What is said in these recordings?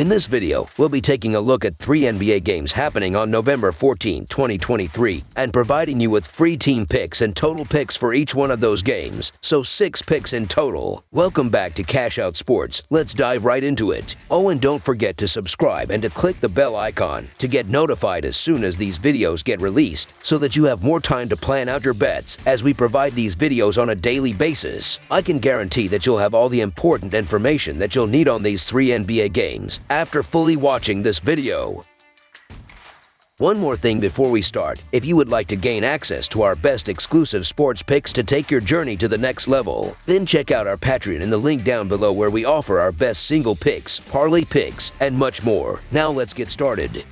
In this video, we'll be taking a look at 3 NBA games happening on November 14, 2023, and providing you with free team picks and total picks for each one of those games, so 6 picks in total. Welcome back to Cash Out Sports. Let's dive right into it. Oh, and don't forget to subscribe and to click the bell icon to get notified as soon as these videos get released, so that you have more time to plan out your bets as we provide these videos on a daily basis. I can guarantee that you'll have all the important information that you'll need on these 3 NBA games after fully watching this video. One more thing before we start. If you would like to gain access to our best exclusive sports picks to take your journey to the next level, then check out our Patreon in the link down below, where we offer our best single picks, parlay picks, and much more. Now let's get started.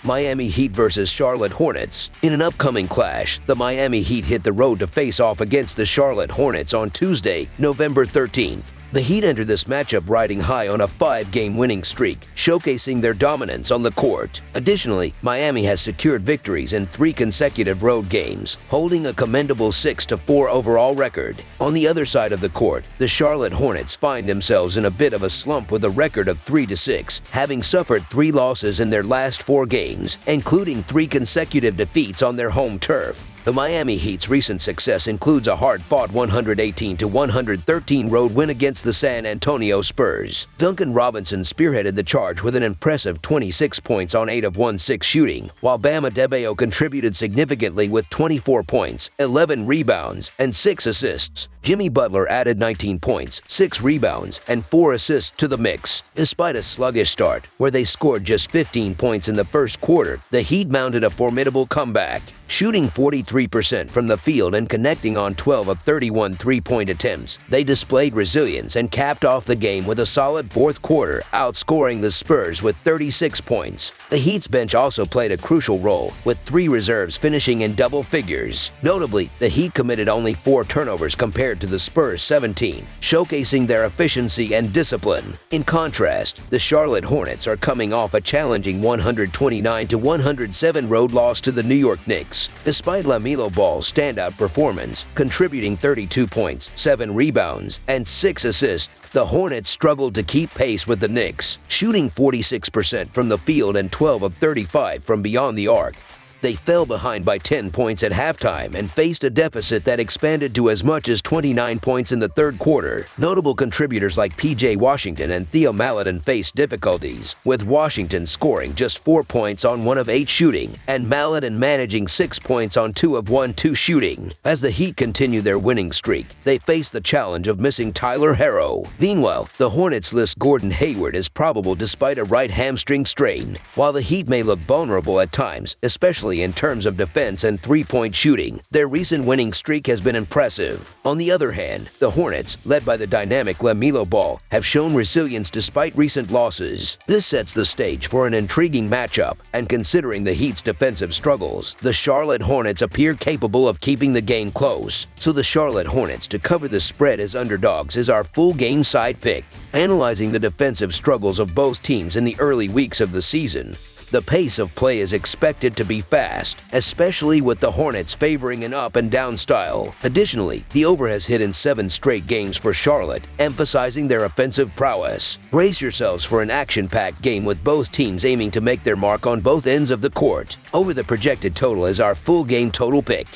Miami Heat versus Charlotte Hornets. In an upcoming clash, the Miami Heat hit the road to face off against the Charlotte Hornets on Tuesday, November 13th. The Heat entered this matchup riding high on a 5-game winning streak, showcasing their dominance on the court. Additionally, Miami has secured victories in 3 consecutive road games, holding a commendable 6-4 overall record. On the other side of the court, the Charlotte Hornets find themselves in a bit of a slump with a record of 3-6, having suffered 3 losses in their last 4 games, including 3 consecutive defeats on their home turf. The Miami Heat's recent success includes a hard-fought 118-113 road win against the San Antonio Spurs. Duncan Robinson spearheaded the charge with an impressive 26 points on 8 of 6 shooting, while Bam Adebayo contributed significantly with 24 points, 11 rebounds, and 6 assists. Jimmy Butler added 19 points, 6 rebounds, and 4 assists to the mix. Despite a sluggish start, where they scored just 15 points in the first quarter, the Heat mounted a formidable comeback, shooting 43% from the field and connecting on 12 of 31 three-point attempts. They displayed resilience and capped off the game with a solid fourth quarter, outscoring the Spurs with 36 points. The Heat's bench also played a crucial role, with 3 reserves finishing in double figures. Notably, the Heat committed only 4 turnovers compared to the Spurs' 17, showcasing their efficiency and discipline. In contrast, the Charlotte Hornets are coming off a challenging 129-107 road loss to the New York Knicks. Despite LaMelo Ball's standout performance, contributing 32 points, 7 rebounds, and 6 assists, the Hornets struggled to keep pace with the Knicks, shooting 46% from the field and 12 of 35 from beyond the arc. They fell behind by 10 points at halftime and faced a deficit that expanded to as much as 29 points in the third quarter. Notable contributors like P.J. Washington and Theo Maledon faced difficulties, with Washington scoring just 4 points on 1 of 8 shooting, and Maledon managing 6 points on 2 of 2 shooting. As the Heat continue their winning streak, they face the challenge of missing Tyler Herro. Meanwhile, the Hornets list Gordon Hayward as probable despite a right hamstring strain. While the Heat may look vulnerable at times, especially in terms of defense and three-point shooting, their recent winning streak has been impressive. On the other hand, the Hornets, led by the dynamic LaMelo Ball, have shown resilience despite recent losses. This sets the stage for an intriguing matchup, and considering the Heat's defensive struggles, the Charlotte Hornets appear capable of keeping the game close. So the Charlotte Hornets to cover the spread as underdogs is our full game side pick. Analyzing the defensive struggles of both teams in the early weeks of the season, the pace of play is expected to be fast, especially with the Hornets favoring an up-and-down style. Additionally, the over has hit in 7 straight games for Charlotte, emphasizing their offensive prowess. Brace yourselves for an action-packed game with both teams aiming to make their mark on both ends of the court. Over the projected total is our full game total pick.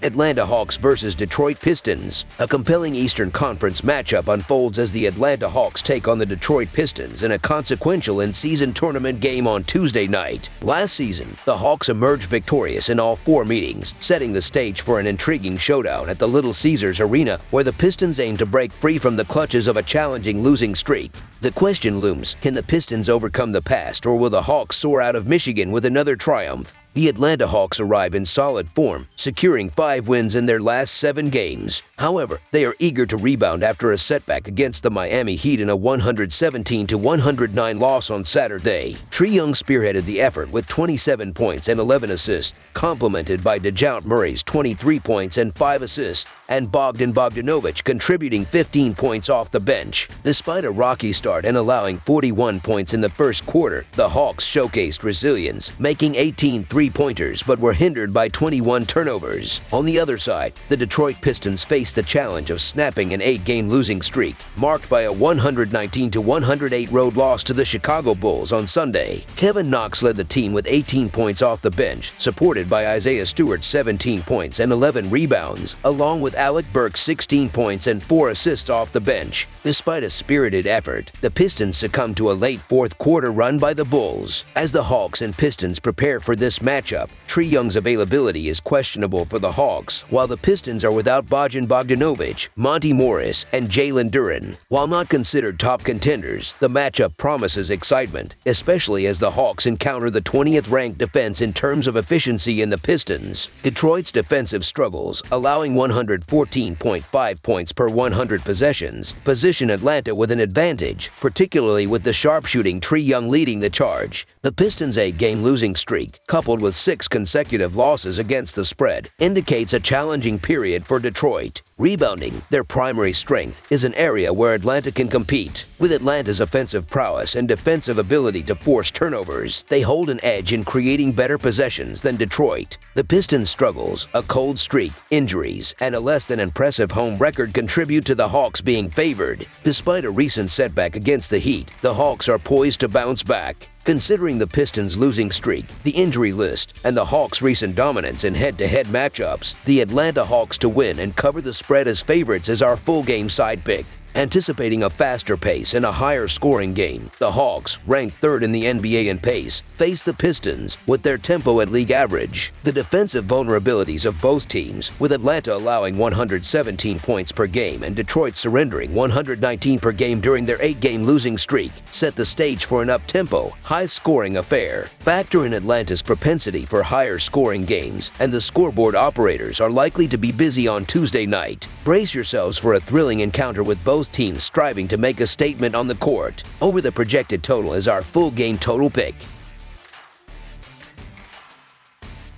Atlanta Hawks versus Detroit Pistons. A compelling Eastern Conference matchup unfolds as the Atlanta Hawks take on the Detroit Pistons in a consequential in-season tournament game on Tuesday night. Last season, the Hawks emerged victorious in all 4 meetings, setting the stage for an intriguing showdown at the Little Caesars Arena, where the Pistons aim to break free from the clutches of a challenging losing streak. The question looms, can the Pistons overcome the past, or will the Hawks soar out of Michigan with another triumph? The Atlanta Hawks arrive in solid form, securing 5 wins in their last 7 games. However, they are eager to rebound after a setback against the Miami Heat in a 117-109 loss on Saturday. Trae Young spearheaded the effort with 27 points and 11 assists, complemented by DeJounte Murray's 23 points and 5 assists, and Bogdan Bogdanovic contributing 15 points off the bench. Despite a rocky start and allowing 41 points in the first quarter, the Hawks showcased resilience, making 18 3 three-pointers but were hindered by 21 turnovers. On the other side, the Detroit Pistons faced the challenge of snapping an 8-game losing streak, marked by a 119-108 road loss to the Chicago Bulls on Sunday. Kevin Knox led the team with 18 points off the bench, supported by Isaiah Stewart's 17 points and 11 rebounds, along with Alec Burks' 16 points and 4 assists off the bench. Despite a spirited effort, the Pistons succumbed to a late fourth quarter run by the Bulls. As the Hawks and Pistons prepare for this matchup, Trae Young's availability is questionable for the Hawks, while the Pistons are without Bojan Bogdanovic, Monty Morris, and Jalen Duren. While not considered top contenders, the matchup promises excitement, especially as the Hawks encounter the 20th-ranked defense in terms of efficiency in the Pistons. Detroit's defensive struggles, allowing 114.5 points per 100 possessions, position Atlanta with an advantage, particularly with the sharpshooting Trae Young leading the charge. The Pistons' 8-game losing streak, coupled with 6 consecutive losses against the spread, indicates a challenging period for Detroit. Rebounding, their primary strength, is an area where Atlanta can compete. With Atlanta's offensive prowess and defensive ability to force turnovers, they hold an edge in creating better possessions than Detroit. The Pistons' struggles, a cold streak, injuries, and a less than impressive home record contribute to the Hawks being favored. Despite a recent setback against the Heat, the Hawks are poised to bounce back. Considering the Pistons' losing streak, the injury list, and the Hawks' recent dominance in head-to-head matchups, the Atlanta Hawks to win and cover the spread as favorites is our full-game side pick. Anticipating a faster pace and a higher scoring game, the Hawks, ranked third in the NBA in pace, face the Pistons with their tempo at league average. The defensive vulnerabilities of both teams, with Atlanta allowing 117 points per game and Detroit surrendering 119 per game during their 8-game losing streak, set the stage for an up-tempo, high-scoring affair. Factor in Atlanta's propensity for higher scoring games, and the scoreboard operators are likely to be busy on Tuesday night. Brace yourselves for a thrilling encounter with both teams striving to make a statement on the court. Over the projected total is our full game total pick.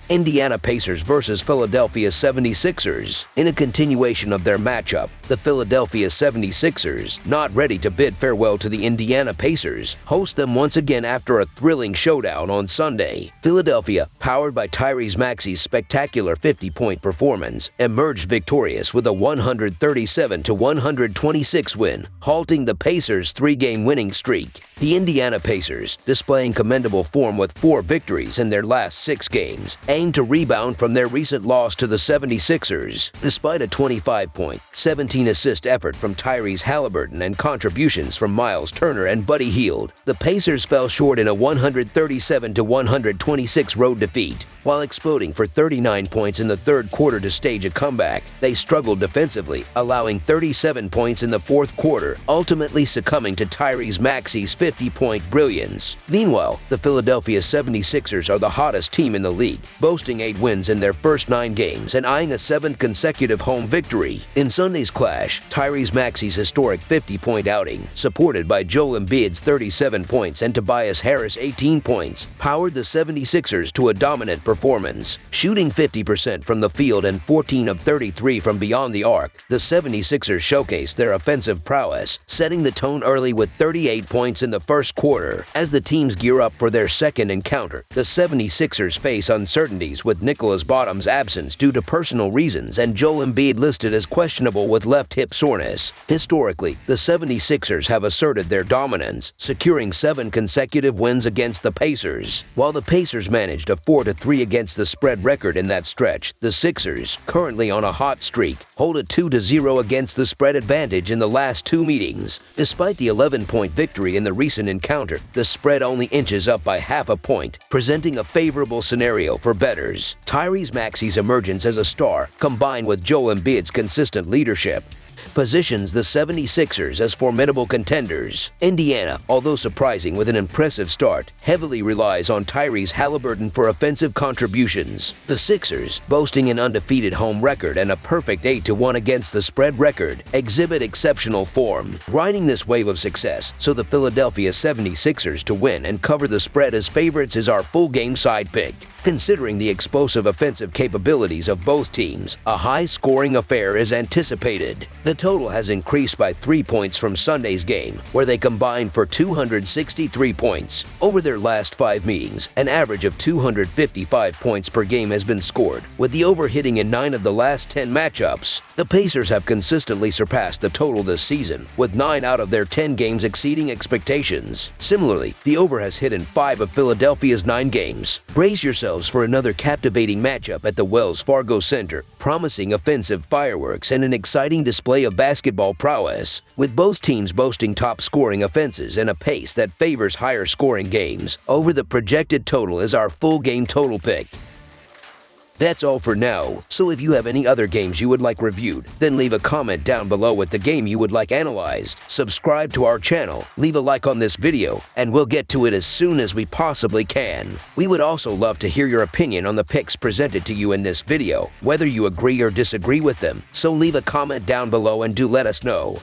Indiana Pacers versus Philadelphia 76ers. In a continuation of their matchup, the Philadelphia 76ers, not ready to bid farewell to the Indiana Pacers, host them once again after a thrilling showdown on Sunday. Philadelphia, powered by Tyrese Maxey's spectacular 50-point performance, emerged victorious with a 137-126 win, halting the Pacers' 3-game winning streak. The Indiana Pacers, displaying commendable form with 4 victories in their last 6 games, aim to rebound from their recent loss to the 76ers. Despite a 25-point, 17-assist effort from Tyrese Halliburton and contributions from Miles Turner and Buddy Hield, the Pacers fell short in a 137-126 road defeat. While exploding for 39 points in the third quarter to stage a comeback, they struggled defensively, allowing 37 points in the fourth quarter, ultimately succumbing to Tyrese Maxey's 50-point brilliance. Meanwhile, the Philadelphia 76ers are the hottest team in the league, boasting 8 wins in their first 9 games and eyeing a 7th consecutive home victory. In Sunday's clash, Tyrese Maxey's historic 50-point outing, supported by Joel Embiid's 37 points and Tobias Harris' 18 points, powered the 76ers to a dominant performance. Shooting 50% from the field and 14 of 33 from beyond the arc, the 76ers showcased their offensive prowess, setting the tone early with 38 points in the first quarter. As the teams gear up for their second encounter, the 76ers face uncertainties with Nicholas Batum's absence due to personal reasons and Joel Embiid listed as questionable with left hip soreness. Historically, the 76ers have asserted their dominance, securing 7 consecutive wins against the Pacers. While the Pacers managed a 4-3 against the spread record in that stretch, the Sixers, currently on a hot streak, hold a 2-0 against the spread advantage in the last 2 meetings. Despite the 11-point victory in the recent encounter, the spread only inches up by half a point, presenting a favorable scenario for bettors. Tyrese Maxey's emergence as a star, combined with Joel Embiid's consistent leadership, positions the 76ers as formidable contenders. Indiana, although surprising with an impressive start, heavily relies on Tyrese Halliburton for offensive contributions. The Sixers, boasting an undefeated home record and a perfect 8-1 against the spread record, exhibit exceptional form, riding this wave of success, so the Philadelphia 76ers to win and cover the spread as favorites is our full game side pick. Considering the explosive offensive capabilities of both teams, a high-scoring affair is anticipated. The total has increased by 3 points from Sunday's game, where they combined for 263 points. Over their last 5 meetings, an average of 255 points per game has been scored, with the over hitting in 9 of the last 10 matchups. The Pacers have consistently surpassed the total this season, with 9 out of their 10 games exceeding expectations. Similarly, the over has hit in 5 of Philadelphia's 9 games. Brace yourselves for another captivating matchup at the Wells Fargo Center, promising offensive fireworks and an exciting display of basketball prowess, with both teams boasting top-scoring offenses and a pace that favors higher-scoring games. Over the projected total is our full game total pick. That's all for now, so if you have any other games you would like reviewed, then leave a comment down below with the game you would like analyzed. Subscribe to our channel, leave a like on this video, and we'll get to it as soon as we possibly can. We would also love to hear your opinion on the picks presented to you in this video, whether you agree or disagree with them, so leave a comment down below and do let us know.